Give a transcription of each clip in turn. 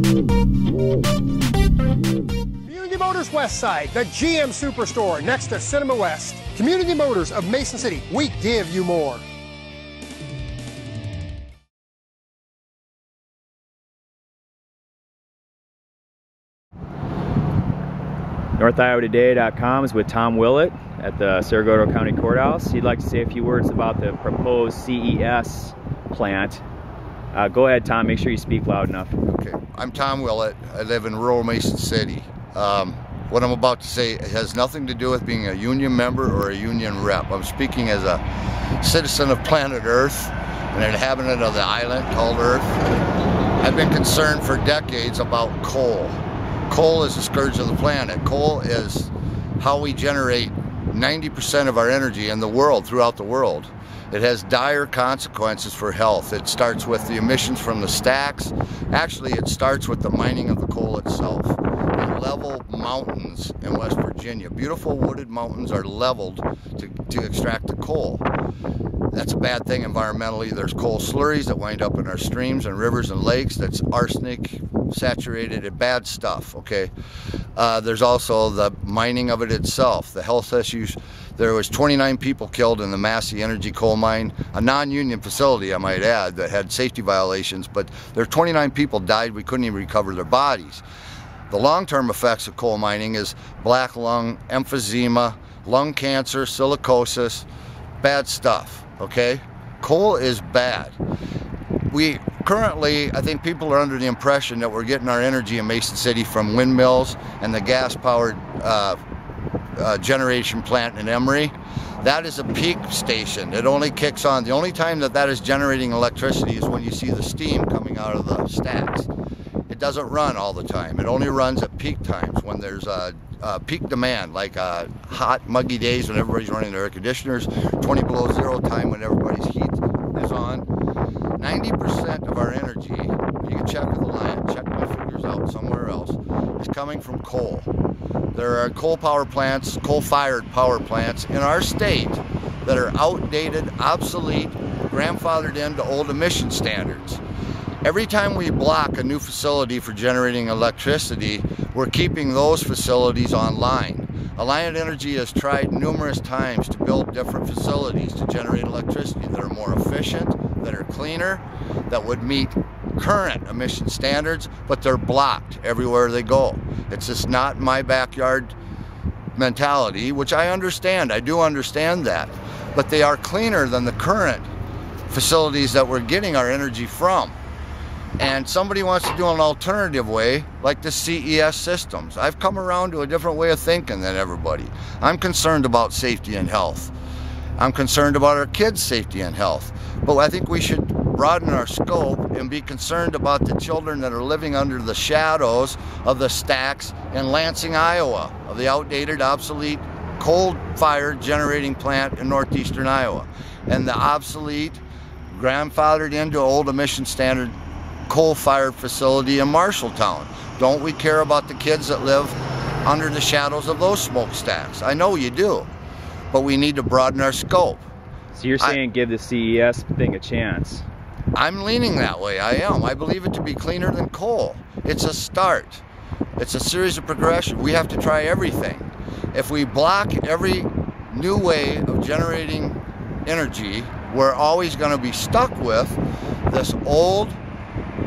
Community Motors West Side, the GM Superstore next to Cinema West. Community Motors of Mason City, we give you more. NorthIowaToday.com is with Tom Willett at the Sarasota County Courthouse. He'd like to say a few words about the proposed CES plant. Go ahead, Tom. Make sure you speak loud enough. Okay. I'm Tom Willet. I live in rural Mason City. What I'm about to say has nothing to do with being a union member or a union rep. I'm speaking as a citizen of planet Earth, an inhabitant of the island called Earth. I've been concerned for decades about coal. Coal is the scourge of the planet. Coal is how we generate 90% of our energy in the world, throughout the world. It has dire consequences for health. It starts with the emissions from the stacks. Actually, it starts with the mining of the coal itself. The level mountains in West Virginia, beautiful wooded mountains, are leveled to extract the coal. That's a bad thing environmentally. There's coal slurries that wind up in our streams and rivers and lakes. That's arsenic saturated and bad stuff, okay? There's also the mining of it itself, the health issues. There was 29 people killed in the Massey Energy coal mine, a non-union facility, I might add, that had safety violations, but there 29 people died. We couldn't even recover their bodies. The long-term effects of coal mining is black lung, emphysema, lung cancer, silicosis, bad stuff, okay? Coal is bad. We currently, I think people are under the impression that we're getting our energy in Mason City from windmills and the gas-powered generation plant in Emory. That is a peak station. It only kicks on. The only time that is generating electricity is when you see the steam coming out of the stacks. It doesn't run all the time. It only runs at peak times when there's a peak demand, like hot, muggy days when everybody's running their air conditioners, 20 below zero time when everybody's heat is on. 90% of our energy, you can check with the line, check my figures out somewhere else, is coming from coal. There are coal power plants, coal-fired power plants in our state that are outdated, obsolete, grandfathered into old emission standards. Every time we block a new facility for generating electricity, we're keeping those facilities online. Alliant Energy has tried numerous times to build different facilities to generate electricity that are more efficient, that are cleaner, that would meet current emission standards, but they're blocked everywhere they go. It's just not my backyard mentality, which I understand. I do understand that. But they are cleaner than the current facilities that we're getting our energy from. And somebody wants to do an alternative way, like the CES systems. I've come around to a different way of thinking than everybody. I'm concerned about safety and health. I'm concerned about our kids' safety and health. But I think we should broaden our scope and be concerned about the children that are living under the shadows of the stacks in Lansing, Iowa, of the outdated, obsolete, coal-fired generating plant in northeastern Iowa, and the obsolete, grandfathered into old emission standard coal-fired facility in Marshalltown. Don't we care about the kids that live under the shadows of those smokestacks? I know you do, but we need to broaden our scope. So you're saying give the CES thing a chance? I'm leaning that way, I am. I believe it to be cleaner than coal. It's a start. It's a series of progression. We have to try everything. If we block every new way of generating energy, we're always going to be stuck with this old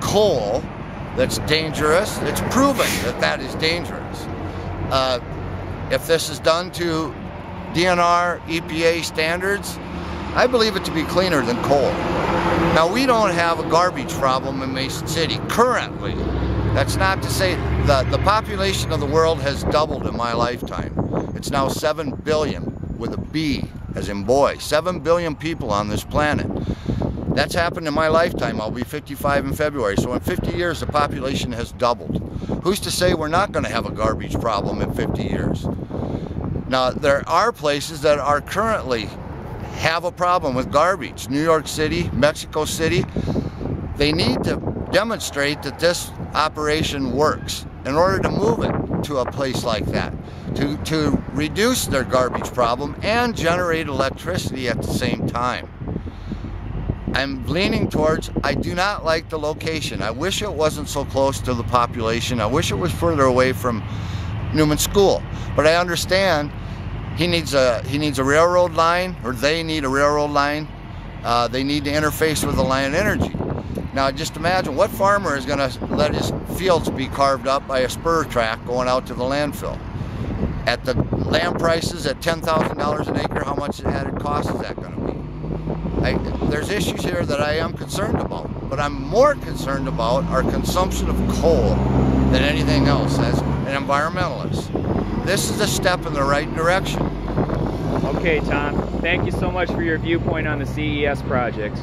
coal that's dangerous. It's proven that that is dangerous. If this is done to DNR, EPA standards, I believe it to be cleaner than coal. Now, we don't have a garbage problem in Mason City currently. That's not to say that the population of the world has doubled in my lifetime. It's now 7 billion with a B, as in boy. 7 billion people on this planet. That's happened in my lifetime. I'll be 55 in February. So in 50 years, the population has doubled. Who's to say we're not going to have a garbage problem in 50 years? Now, there are places that are currently have a problem with garbage. New York City, Mexico City. They need to demonstrate that this operation works in order to move it to a place like that, to reduce their garbage problem and generate electricity at the same time. I'm leaning towards, I do not like the location. I wish it wasn't so close to the population. I wish it was further away from Newman School. But I understand he needs a railroad line, or they need a railroad line. They need to interface with the line of energy. Now just imagine, what farmer is going to let his fields be carved up by a spur track going out to the landfill? At the land prices at $10,000 an acre, how much added cost is that going to be? There's issues here that I am concerned about, but I'm more concerned about our consumption of coal than anything else as an environmentalist. This is a step in the right direction. Okay, Tom, thank you so much for your viewpoint on the CES project.